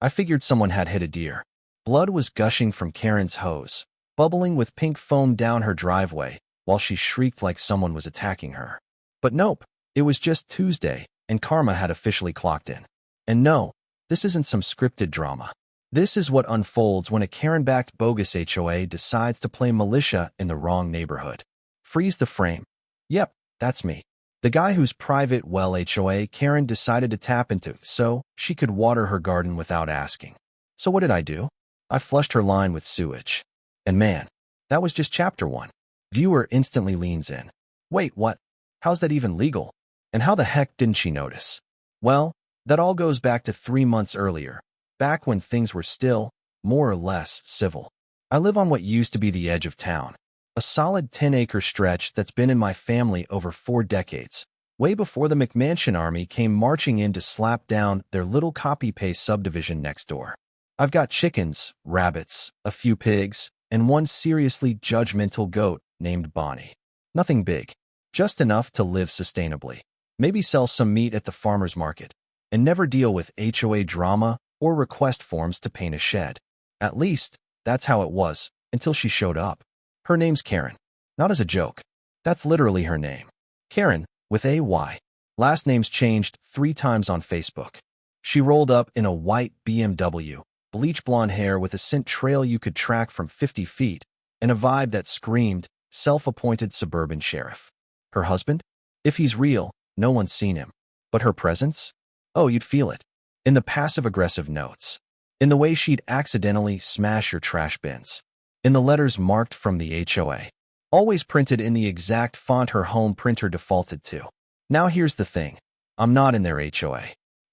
I figured someone had hit a deer. Blood was gushing from Karen's hose, bubbling with pink foam down her driveway, while she shrieked like someone was attacking her. But nope, it was just Tuesday, and karma had officially clocked in. And no, this isn't some scripted drama. This is what unfolds when a Karen-backed bogus HOA decides to play militia in the wrong neighborhood. Freeze the frame. Yep, that's me. The guy whose private well HOA Karen decided to tap into so she could water her garden without asking. So what did I do? I flushed her line with sewage. And man, that was just chapter 1. Viewer instantly leans in. Wait, what? How's that even legal? And how the heck didn't she notice? Well, that all goes back to 3 months earlier, back when things were still, more or less, civil. I live on what used to be the edge of town, a solid 10-acre stretch that's been in my family over 4 decades, way before the McMansion army came marching in to slap down their little copy-paste subdivision next door. I've got chickens, rabbits, a few pigs, and one seriously judgmental goat named Bonnie. Nothing big, just enough to live sustainably, maybe sell some meat at the farmer's market, and never deal with HOA drama or request forms to paint a shed. At least, that's how it was, until she showed up. Her name's Karen. Not as a joke. That's literally her name. Karen, with a Y. Last name's changed 3 times on Facebook. She rolled up in a white BMW, bleach blonde hair with a scent trail you could track from 50 feet, and a vibe that screamed, self-appointed suburban sheriff. Her husband? If he's real, no one's seen him. But her presence? Oh, you'd feel it. In the passive-aggressive notes. In the way she'd accidentally smash your trash bins. In the letters marked from the HOA. Always printed in the exact font her home printer defaulted to. Now here's the thing. I'm not in their HOA.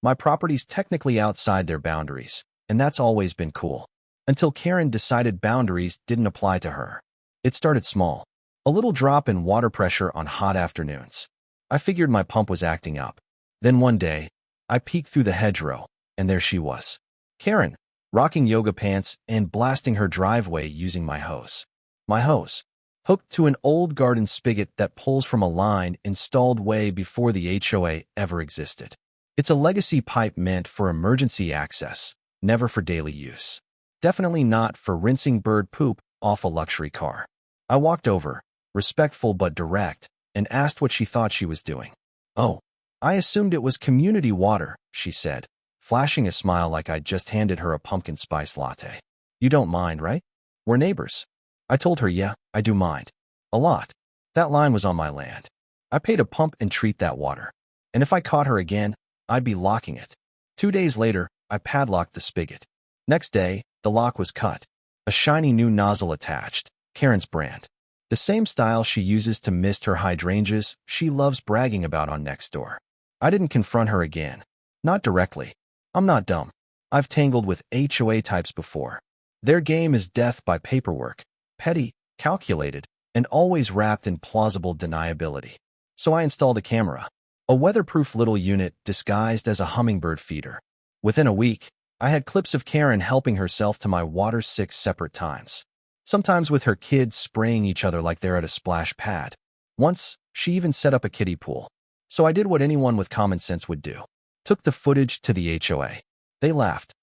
My property's technically outside their boundaries, and that's always been cool. Until Karen decided boundaries didn't apply to her. It started small. A little drop in water pressure on hot afternoons. I figured my pump was acting up. Then one day, I peeked through the hedgerow, and there she was. Karen, rocking yoga pants and blasting her driveway using my hose. My hose, hooked to an old garden spigot that pulls from a line installed way before the HOA ever existed. It's a legacy pipe meant for emergency access, never for daily use. Definitely not for rinsing bird poop off a luxury car. I walked over, respectful but direct, and asked what she thought she was doing. Oh, I assumed it was community water, she said, flashing a smile like I'd just handed her a pumpkin spice latte. You don't mind, right? We're neighbors. I told her, yeah, I do mind. A lot. That line was on my land. I paid to pump and treat that water. And if I caught her again, I'd be locking it. 2 days later, I padlocked the spigot. Next day, the lock was cut. A shiny new nozzle attached, Karen's brand. The same style she uses to mist her hydrangeas she loves bragging about on Nextdoor. I didn't confront her again. Not directly. I'm not dumb. I've tangled with HOA types before. Their game is death by paperwork, petty, calculated, and always wrapped in plausible deniability. So I installed a camera, a weatherproof little unit disguised as a hummingbird feeder. Within a week, I had clips of Karen helping herself to my water 6 separate times. Sometimes with her kids spraying each other like they're at a splash pad. Once, she even set up a kiddie pool. So I did what anyone with common sense would do. Took the footage to the HOA. They laughed,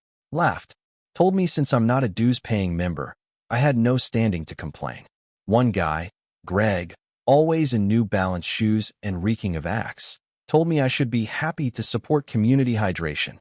told me since I'm not a dues-paying member, I had no standing to complain. One guy, Greg, always in New Balance shoes and reeking of Axe, told me I should be happy to support community hydration.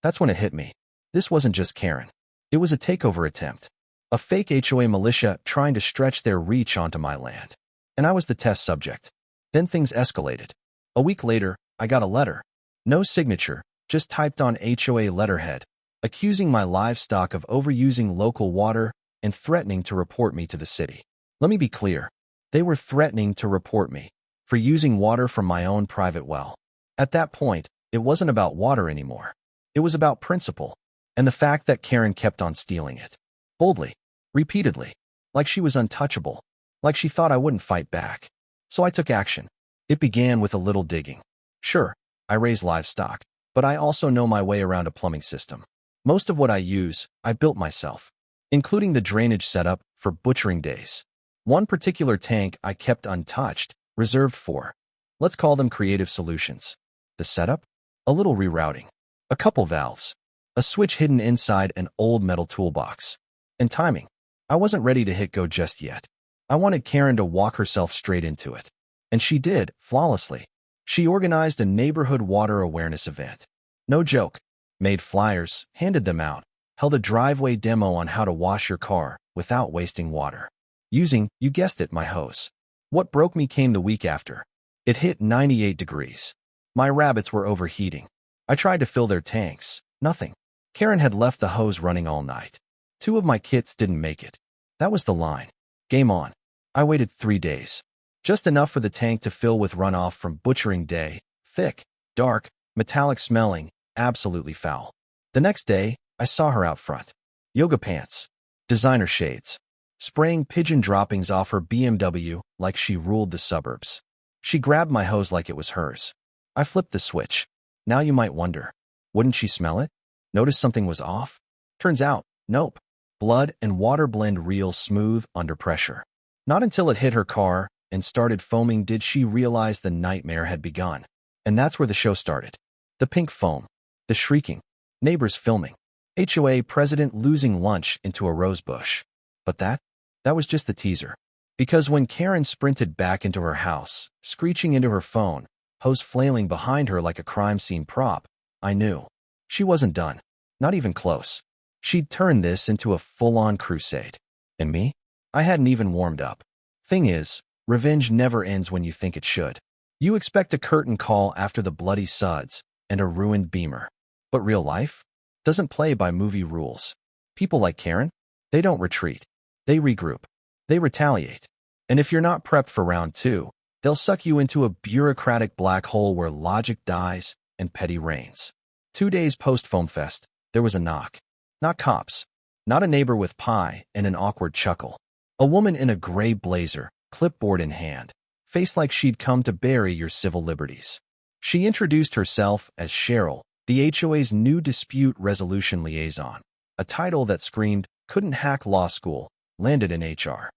That's when it hit me. This wasn't just Karen. It was a takeover attempt. A fake HOA militia trying to stretch their reach onto my land. And I was the test subject. Then things escalated. A week later, I got a letter. No signature, just typed on HOA letterhead, accusing my livestock of overusing local water and threatening to report me to the city. Let me be clear. They were threatening to report me for using water from my own private well. At that point, it wasn't about water anymore. It was about principle, and the fact that Karen kept on stealing it. Boldly, repeatedly, like she was untouchable, like she thought I wouldn't fight back. So I took action. It began with a little digging. Sure, I raise livestock, but I also know my way around a plumbing system. Most of what I use, I built myself, including the drainage setup for butchering days. One particular tank I kept untouched, reserved for, let's call them creative solutions. The setup? A little rerouting. A couple valves. a switch hidden inside an old metal toolbox. And timing. I wasn't ready to hit go just yet. I wanted Karen to walk herself straight into it. And she did, flawlessly. She organized a neighborhood water awareness event. No joke. Made flyers, handed them out, held a driveway demo on how to wash your car without wasting water. Using, you guessed it, my hose. What broke me came the week after. It hit 98 degrees. My rabbits were overheating. I tried to fill their tanks. Nothing. Karen had left the hose running all night. 2 of my kits didn't make it. That was the line. Game on. I waited 3 days. Just enough for the tank to fill with runoff from butchering day. Thick, dark, metallic smelling, absolutely foul. The next day, I saw her out front. Yoga pants. Designer shades. Spraying pigeon droppings off her BMW like she ruled the suburbs. She grabbed my hose like it was hers. I flipped the switch. Now you might wonder, wouldn't she smell it? Notice something was off? Turns out, nope. Blood and water blend real smooth under pressure. Not until it hit her car and started foaming did she realize the nightmare had begun. And that's where the show started. The pink foam. The shrieking. Neighbors filming. HOA president losing lunch into a rose bush. But that was just the teaser. Because when Karen sprinted back into her house, screeching into her phone, hose flailing behind her like a crime scene prop, I knew. She wasn't done. Not even close. She'd turned this into a full-on crusade. And me? I hadn't even warmed up. Thing is, revenge never ends when you think it should. You expect a curtain call after the bloody suds and a ruined Beamer. But real life doesn't play by movie rules. People like Karen, they don't retreat. They regroup. They retaliate. And if you're not prepped for round 2, they'll suck you into a bureaucratic black hole where logic dies and petty reigns. 2 days post-Foam Fest, there was a knock. Not cops. Not a neighbor with pie and an awkward chuckle. A woman in a gray blazer, clipboard in hand, faced like she'd come to bury your civil liberties. She introduced herself as Cheryl, the HOA's new dispute resolution liaison, a title that screamed, couldn't hack law school, landed in HR.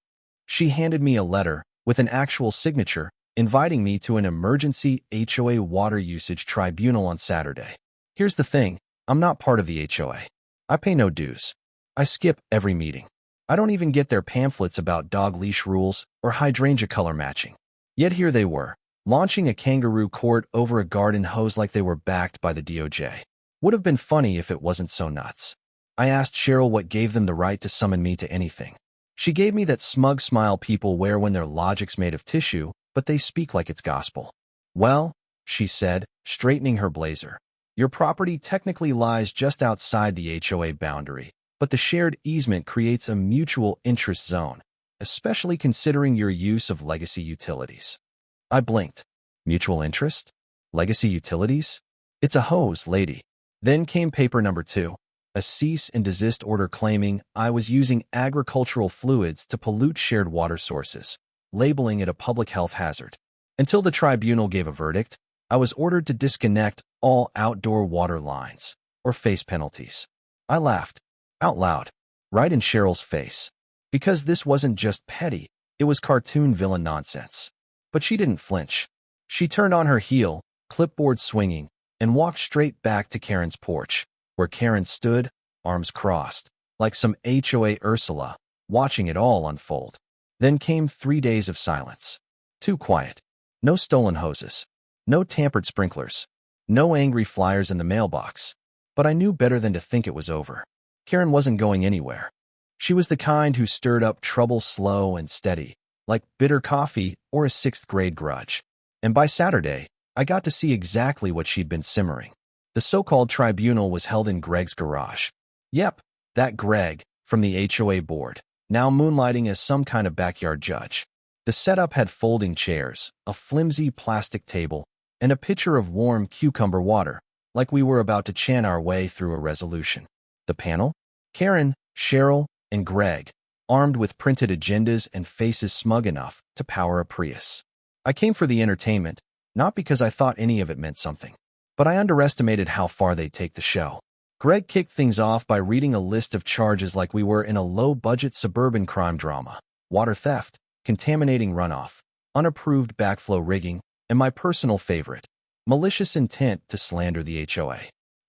She handed me a letter with an actual signature inviting me to an emergency HOA water usage tribunal on Saturday. Here's the thing, I'm not part of the HOA. I pay no dues. I skip every meeting. I don't even get their pamphlets about dog leash rules or hydrangea color matching. Yet here they were, launching a kangaroo court over a garden hose like they were backed by the DOJ. Would have been funny if it wasn't so nuts. I asked Cheryl what gave them the right to summon me to anything. She gave me that smug smile people wear when their logic's made of tissue, but they speak like it's gospel. Well, she said, straightening her blazer. Your property technically lies just outside the HOA boundary, but the shared easement creates a mutual interest zone, especially considering your use of legacy utilities. I blinked. Mutual interest? Legacy utilities? It's a hose, lady. Then came paper number 2, a cease and desist order claiming I was using agricultural fluids to pollute shared water sources, labeling it a public health hazard. Until the tribunal gave a verdict, I was ordered to disconnect all outdoor water lines, or face penalties. I laughed, out loud, right in Cheryl's face. Because this wasn't just petty, it was cartoon villain nonsense. But she didn't flinch. She turned on her heel, clipboard swinging, and walked straight back to Karen's porch, where Karen stood, arms crossed, like some HOA Ursula, watching it all unfold. Then came 3 days of silence. Too quiet. No stolen hoses. No tampered sprinklers. No angry flyers in the mailbox. But I knew better than to think it was over. Karen wasn't going anywhere. She was the kind who stirred up trouble slow and steady, like bitter coffee or a 6th grade grudge. And by Saturday, I got to see exactly what she'd been simmering. The so-called tribunal was held in Greg's garage. Yep, that Greg, from the HOA board, now moonlighting as some kind of backyard judge. The setup had folding chairs, a flimsy plastic table, and a pitcher of warm cucumber water, like we were about to chant our way through a resolution. The panel? Karen, Cheryl, and Greg, armed with printed agendas and faces smug enough to power a Prius. I came for the entertainment, not because I thought any of it meant something, but I underestimated how far they'd take the show. Greg kicked things off by reading a list of charges like we were in a low-budget suburban crime drama: water theft, contaminating runoff, unapproved backflow rigging, and my personal favorite, malicious intent to slander the HOA.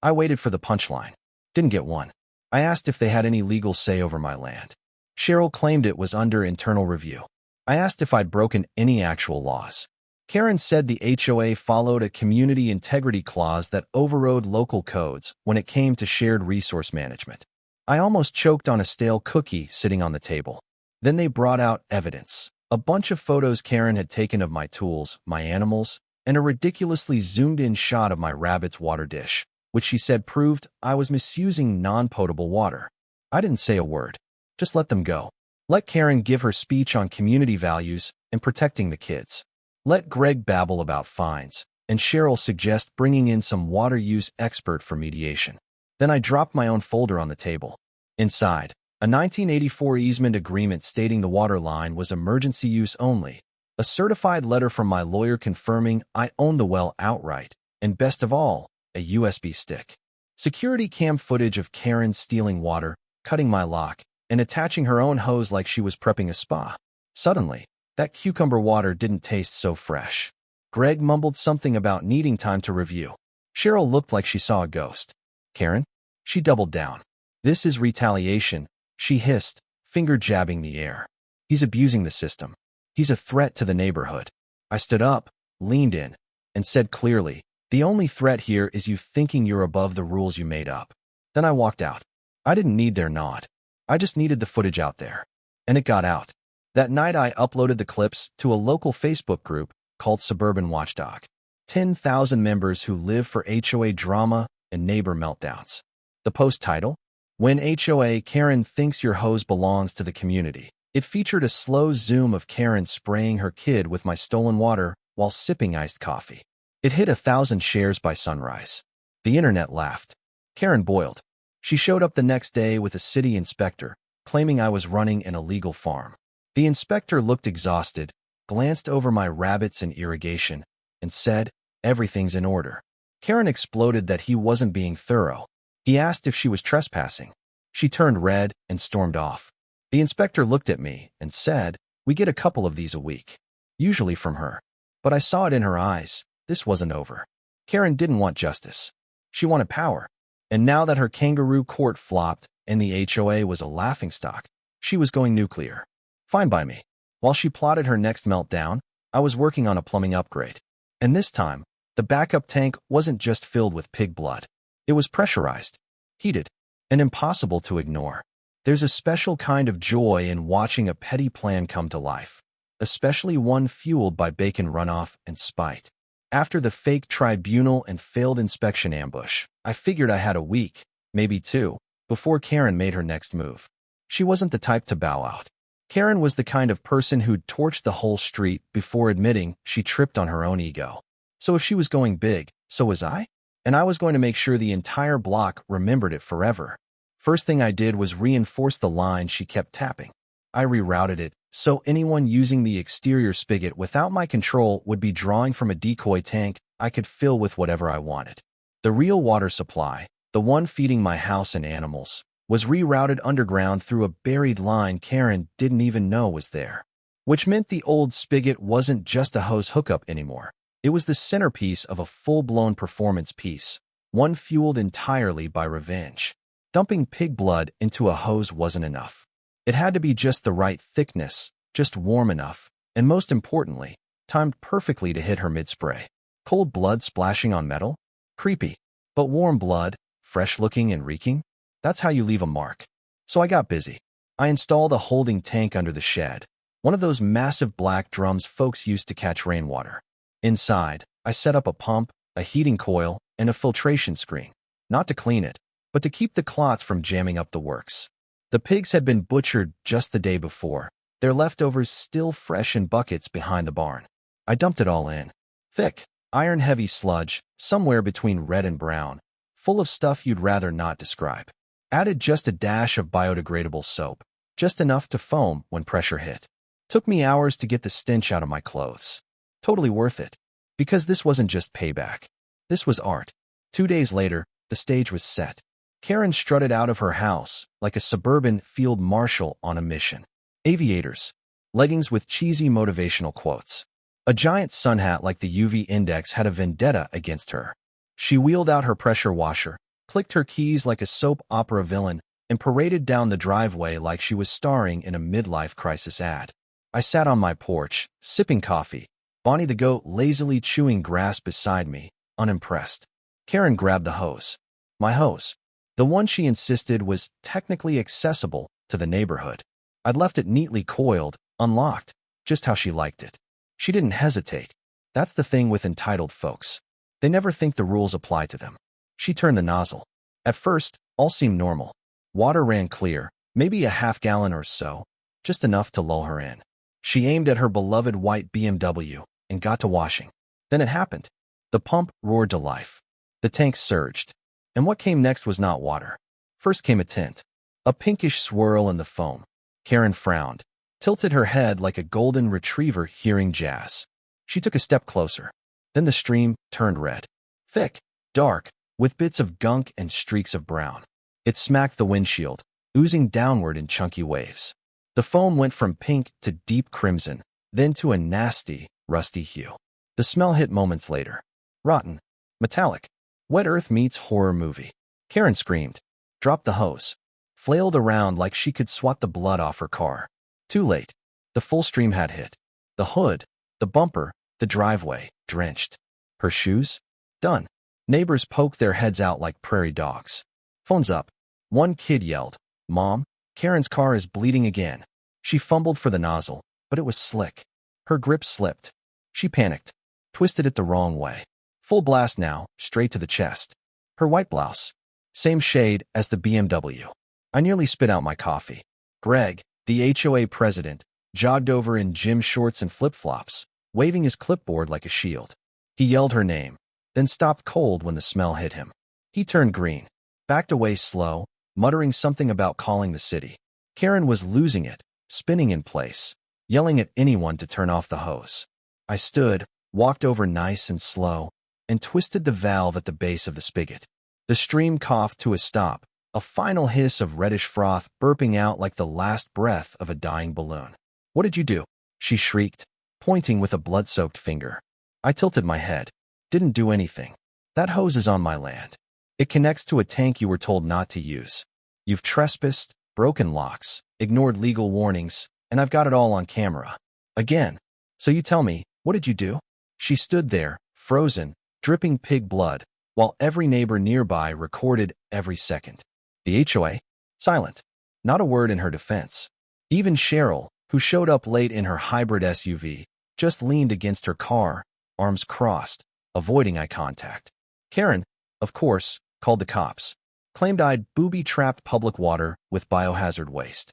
I waited for the punchline. Didn't get one. I asked if they had any legal say over my land. Cheryl claimed it was under internal review. I asked if I'd broken any actual laws. Karen said the HOA followed a community integrity clause that overrode local codes when it came to shared resource management. I almost choked on a stale cookie sitting on the table. Then they brought out evidence. A bunch of photos Karen had taken of my tools, my animals, and a ridiculously zoomed-in shot of my rabbit's water dish, which she said proved I was misusing non-potable water. I didn't say a word. Just let them go. Let Karen give her speech on community values and protecting the kids. Let Greg babble about fines, and Cheryl suggest bringing in some water use expert for mediation. Then I dropped my own folder on the table. Inside, a 1984 easement agreement stating the water line was emergency use only, a certified letter from my lawyer confirming I owned the well outright, and best of all, a USB stick. Security cam footage of Karen stealing water, cutting my lock, and attaching her own hose like she was prepping a spa. Suddenly, that cucumber water didn't taste so fresh. Greg mumbled something about needing time to review. Cheryl looked like she saw a ghost. Karen? She doubled down. This is retaliation, she hissed, finger jabbing the air. He's abusing the system. He's a threat to the neighborhood. I stood up, leaned in, and said clearly, the only threat here is you thinking you're above the rules you made up. Then I walked out. I didn't need their nod. I just needed the footage out there. And it got out. That night I uploaded the clips to a local Facebook group called Suburban Watchdog. 10,000 members who live for HOA drama and neighbor meltdowns. The post title? When HOA Karen thinks your hose belongs to the community. It featured a slow zoom of Karen spraying her kid with my stolen water while sipping iced coffee. It hit 1,000 shares by sunrise. The internet laughed. Karen boiled. She showed up the next day with a city inspector, claiming I was running an illegal farm. The inspector looked exhausted, glanced over my rabbits and irrigation, and said, everything's in order. Karen exploded that he wasn't being thorough. He asked if she was trespassing. She turned red and stormed off. The inspector looked at me and said, we get a couple of these a week. Usually from her. But I saw it in her eyes. This wasn't over. Karen didn't want justice. She wanted power. And now that her kangaroo court flopped and the HOA was a laughingstock, she was going nuclear. Fine by me. While she plotted her next meltdown, I was working on a plumbing upgrade. And this time, the backup tank wasn't just filled with pig blood. It was pressurized, heated, and impossible to ignore. There's a special kind of joy in watching a petty plan come to life, especially one fueled by bacon runoff and spite. After the fake tribunal and failed inspection ambush, I figured I had a week, maybe two, before Karen made her next move. She wasn't the type to bow out. Karen was the kind of person who'd torch the whole street before admitting she tripped on her own ego. So if she was going big, so was I? And I was going to make sure the entire block remembered it forever. First thing I did was reinforce the line she kept tapping. I rerouted it, so anyone using the exterior spigot without my control would be drawing from a decoy tank I could fill with whatever I wanted. The real water supply, the one feeding my house and animals, was rerouted underground through a buried line Karen didn't even know was there. Which meant the old spigot wasn't just a hose hookup anymore. It was the centerpiece of a full-blown performance piece, one fueled entirely by revenge. Dumping pig blood into a hose wasn't enough. It had to be just the right thickness, just warm enough, and most importantly, timed perfectly to hit her mid-spray. Cold blood splashing on metal? Creepy. But warm blood, fresh-looking and reeking? That's how you leave a mark. So I got busy. I installed a holding tank under the shed, one of those massive black drums folks used to catch rainwater. Inside, I set up a pump, a heating coil, and a filtration screen. Not to clean it, but to keep the clots from jamming up the works. The pigs had been butchered just the day before, their leftovers still fresh in buckets behind the barn. I dumped it all in. Thick, iron-heavy sludge, somewhere between red and brown, full of stuff you'd rather not describe. Added just a dash of biodegradable soap, just enough to foam when pressure hit. Took me hours to get the stench out of my clothes. Totally worth it. Because this wasn't just payback. This was art. 2 days later, the stage was set. Karen strutted out of her house like a suburban field marshal on a mission. Aviators, leggings with cheesy motivational quotes. A giant sun hat like the UV index had a vendetta against her. She wheeled out her pressure washer, clicked her keys like a soap opera villain, and paraded down the driveway like she was starring in a midlife crisis ad. I sat on my porch, sipping coffee, Bonnie the goat lazily chewing grass beside me, unimpressed. Karen grabbed the hose. My hose. The one she insisted was technically accessible to the neighborhood. I'd left it neatly coiled, unlocked, just how she liked it. She didn't hesitate. That's the thing with entitled folks. They never think the rules apply to them. She turned the nozzle. At first, all seemed normal. Water ran clear, maybe a half-gallon or so, just enough to lull her in. She aimed at her beloved white BMW and got to washing. Then it happened. The pump roared to life. The tank surged. And what came next was not water. First came a tint. A pinkish swirl in the foam. Karen frowned, tilted her head like a golden retriever hearing jazz. She took a step closer. Then the stream turned red. Thick, dark, with bits of gunk and streaks of brown. It smacked the windshield, oozing downward in chunky waves. The foam went from pink to deep crimson, then to a nasty, rusty hue. The smell hit moments later. Rotten. Metallic. Wet earth meets horror movie. Karen screamed, dropped the hose, flailed around like she could swat the blood off her car. Too late. The full stream had hit. The hood, the bumper, the driveway, drenched. Her shoes? Done. Neighbors poked their heads out like prairie dogs. Phone's up. One kid yelled, "Mom, Karen's car is bleeding again." She fumbled for the nozzle, but it was slick. Her grip slipped. She panicked, twisted it the wrong way. Full blast now, straight to the chest. Her white blouse. Same shade as the BMW. I nearly spit out my coffee. Greg, the HOA president, jogged over in gym shorts and flip-flops, waving his clipboard like a shield. He yelled her name, then stopped cold when the smell hit him. He turned green, backed away slow, muttering something about calling the city. Karen was losing it, spinning in place, yelling at anyone to turn off the hose. I stood, walked over nice and slow, and twisted the valve at the base of the spigot. The stream coughed to a stop, a final hiss of reddish froth burping out like the last breath of a dying balloon. "What did you do?" she shrieked, pointing with a blood-soaked finger. I tilted my head. "Didn't do anything. That hose is on my land. It connects to a tank you were told not to use. You've trespassed, broken locks, ignored legal warnings, and I've got it all on camera. Again. So you tell me, what did you do?" She stood there, frozen, dripping pig blood, while every neighbor nearby recorded every second. The HOA? Silent. Not a word in her defense. Even Cheryl, who showed up late in her hybrid SUV, just leaned against her car, arms crossed, avoiding eye contact. Karen, of course, called the cops. Claimed I'd booby-trapped public water with biohazard waste.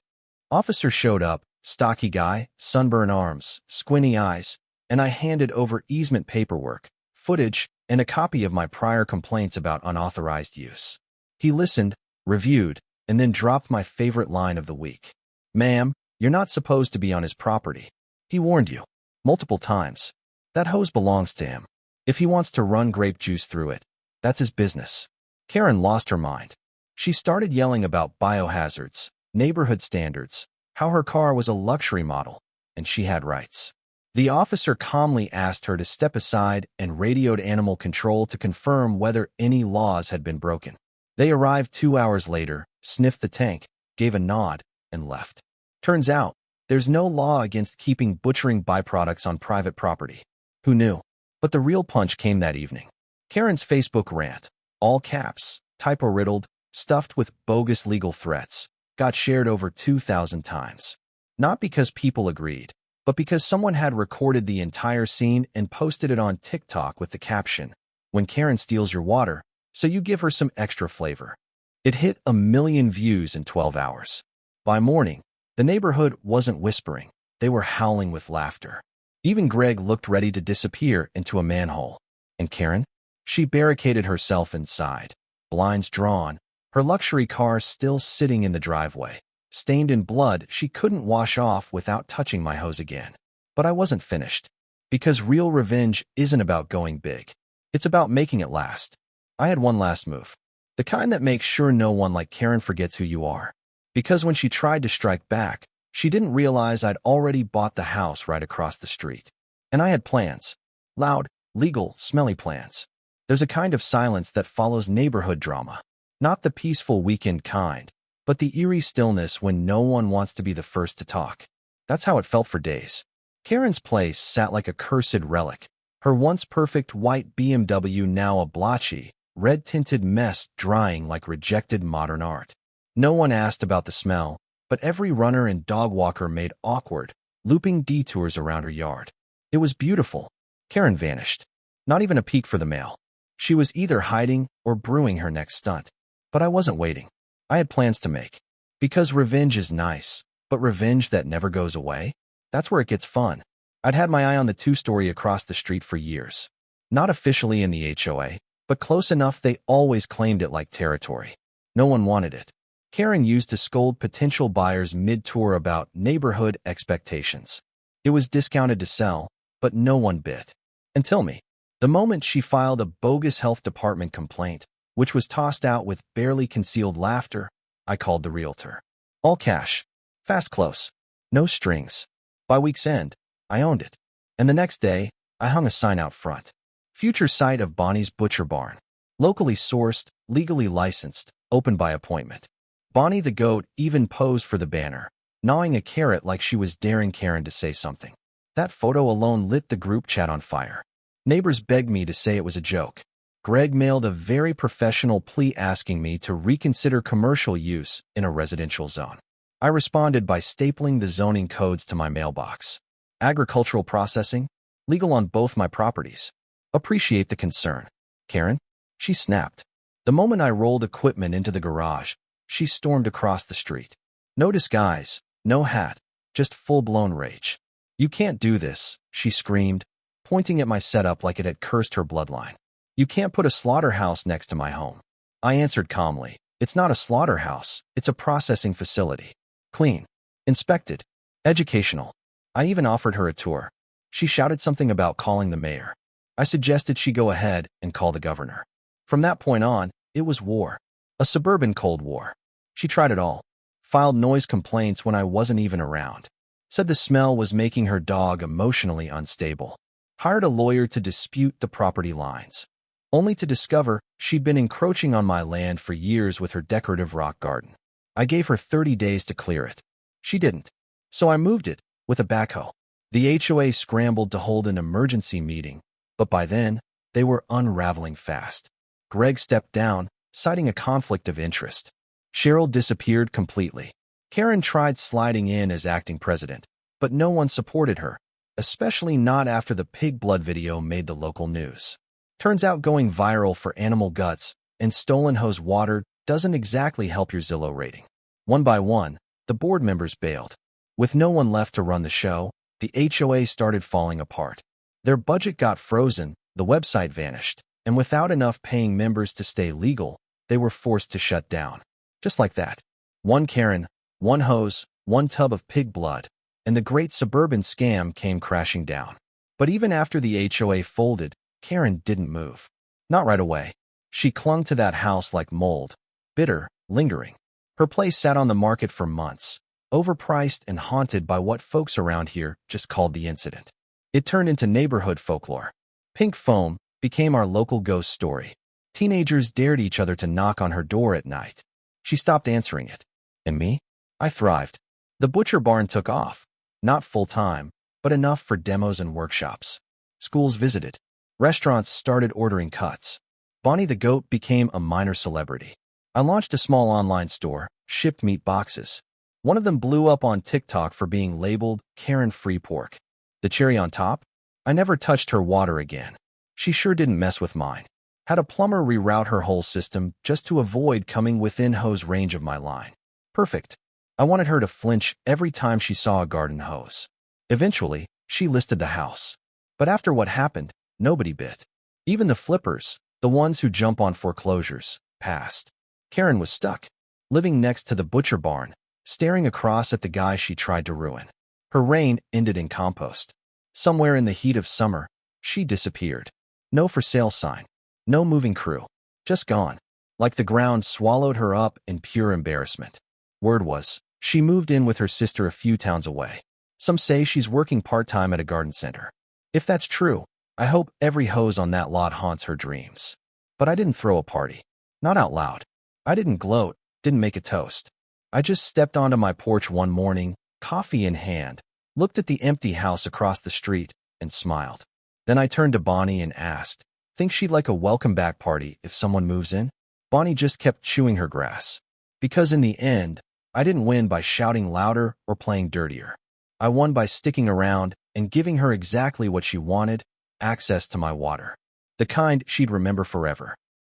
Officer showed up, stocky guy, sunburned arms, squinty eyes, and I handed over easement paperwork, footage, and a copy of my prior complaints about unauthorized use. He listened, reviewed, and then dropped my favorite line of the week. "Ma'am, you're not supposed to be on his property. He warned you. Multiple times. That hose belongs to him. If he wants to run grape juice through it, that's his business." Karen lost her mind. She started yelling about biohazards, neighborhood standards, how her car was a luxury model, and she had rights. The officer calmly asked her to step aside and radioed animal control to confirm whether any laws had been broken. They arrived 2 hours later, sniffed the tank, gave a nod, and left. Turns out, there's no law against keeping butchering byproducts on private property. Who knew? But the real punch came that evening. Karen's Facebook rant, all caps, typo-riddled, stuffed with bogus legal threats, got shared over 2,000 times. Not because people agreed, but because someone had recorded the entire scene and posted it on TikTok with the caption, "When Karen steals your water, so you give her some extra flavor." It hit 1 million views in 12 hours. By morning, the neighborhood wasn't whispering. They were howling with laughter. Even Greg looked ready to disappear into a manhole. And Karen? She barricaded herself inside, blinds drawn, her luxury car still sitting in the driveway, stained in blood she couldn't wash off without touching my hose again. But I wasn't finished. Because real revenge isn't about going big. It's about making it last. I had one last move. The kind that makes sure no one like Karen forgets who you are. Because when she tried to strike back, she didn't realize I'd already bought the house right across the street. And I had plans. Loud, legal, smelly plans. There's a kind of silence that follows neighborhood drama. Not the peaceful weekend kind, but the eerie stillness when no one wants to be the first to talk. That's how it felt for days. Karen's place sat like a cursed relic, her once perfect white BMW now a blotchy, red-tinted mess drying like rejected modern art. No one asked about the smell, but every runner and dog walker made awkward, looping detours around her yard. It was beautiful. Karen vanished. Not even a peek for the mail. She was either hiding or brewing her next stunt. But I wasn't waiting. I had plans to make. Because revenge is nice, but revenge that never goes away? That's where it gets fun. I'd had my eye on the two-story across the street for years. Not officially in the HOA, but close enough they always claimed it like territory. No one wanted it. Karen used to scold potential buyers mid-tour about neighborhood expectations. It was discounted to sell, but no one bit. Until me. The moment she filed a bogus health department complaint, which was tossed out with barely concealed laughter, I called the realtor. All cash. Fast close. No strings. By week's end, I owned it. And the next day, I hung a sign out front. Future site of Bonnie's Butcher Barn. Locally sourced, legally licensed, open by appointment. Bonnie the goat even posed for the banner, gnawing a carrot like she was daring Karen to say something. That photo alone lit the group chat on fire. Neighbors begged me to say it was a joke. Greg mailed a very professional plea asking me to reconsider commercial use in a residential zone. I responded by stapling the zoning codes to my mailbox. Agricultural processing, legal on both my properties. Appreciate the concern. Karen? She snapped. The moment I rolled equipment into the garage, she stormed across the street. No disguise, no hat, just full-blown rage. You can't do this, she screamed, pointing at my setup like it had cursed her bloodline. You can't put a slaughterhouse next to my home. I answered calmly. It's not a slaughterhouse, it's a processing facility. Clean. Inspected. Educational. I even offered her a tour. She shouted something about calling the mayor. I suggested she go ahead and call the governor. From that point on, it was war. A suburban Cold War. She tried it all. Filed noise complaints when I wasn't even around. Said the smell was making her dog emotionally unstable. Hired a lawyer to dispute the property lines. Only to discover she'd been encroaching on my land for years with her decorative rock garden. I gave her 30 days to clear it. She didn't. So I moved it, with a backhoe. The HOA scrambled to hold an emergency meeting, but by then, they were unraveling fast. Greg stepped down, citing a conflict of interest. Cheryl disappeared completely. Karen tried sliding in as acting president, but no one supported her, especially not after the pig blood video made the local news. Turns out going viral for animal guts and stolen hose water doesn't exactly help your Zillow rating. One by one, the board members bailed. With no one left to run the show, the HOA started falling apart. Their budget got frozen, the website vanished, and without enough paying members to stay legal, they were forced to shut down. Just like that. One Karen, one hose, one tub of pig blood, and the great suburban scam came crashing down. But even after the HOA folded, Karen didn't move. Not right away. She clung to that house like mold, bitter, lingering. Her place sat on the market for months, overpriced and haunted by what folks around here just called the incident. It turned into neighborhood folklore. Pink foam became our local ghost story. Teenagers dared each other to knock on her door at night. She stopped answering it. And me? I thrived. The butcher barn took off. Not full-time, but enough for demos and workshops. Schools visited. Restaurants started ordering cuts. Bonnie the goat became a minor celebrity. I launched a small online store, shipped meat boxes. One of them blew up on TikTok for being labeled Karen Free Pork. The cherry on top? I never touched her water again. She sure didn't mess with mine. Had a plumber reroute her whole system just to avoid coming within hose range of my line. Perfect. I wanted her to flinch every time she saw a garden hose. Eventually, she listed the house. But after what happened, nobody bit. Even the flippers, the ones who jump on foreclosures, passed. Karen was stuck, living next to the butcher barn, staring across at the guy she tried to ruin. Her reign ended in compost. Somewhere in the heat of summer, she disappeared. No for sale sign. No moving crew. Just gone. Like the ground swallowed her up in pure embarrassment. Word was, she moved in with her sister a few towns away. Some say she's working part-time at a garden center. If that's true, I hope every hose on that lot haunts her dreams. But I didn't throw a party. Not out loud. I didn't gloat, didn't make a toast. I just stepped onto my porch one morning, coffee in hand, looked at the empty house across the street, and smiled. Then I turned to Bonnie and asked, "Think she'd like a welcome back party if someone moves in?" Bonnie just kept chewing her grass. Because in the end, I didn't win by shouting louder or playing dirtier. I won by sticking around and giving her exactly what she wanted, access to my water. The kind she'd remember forever.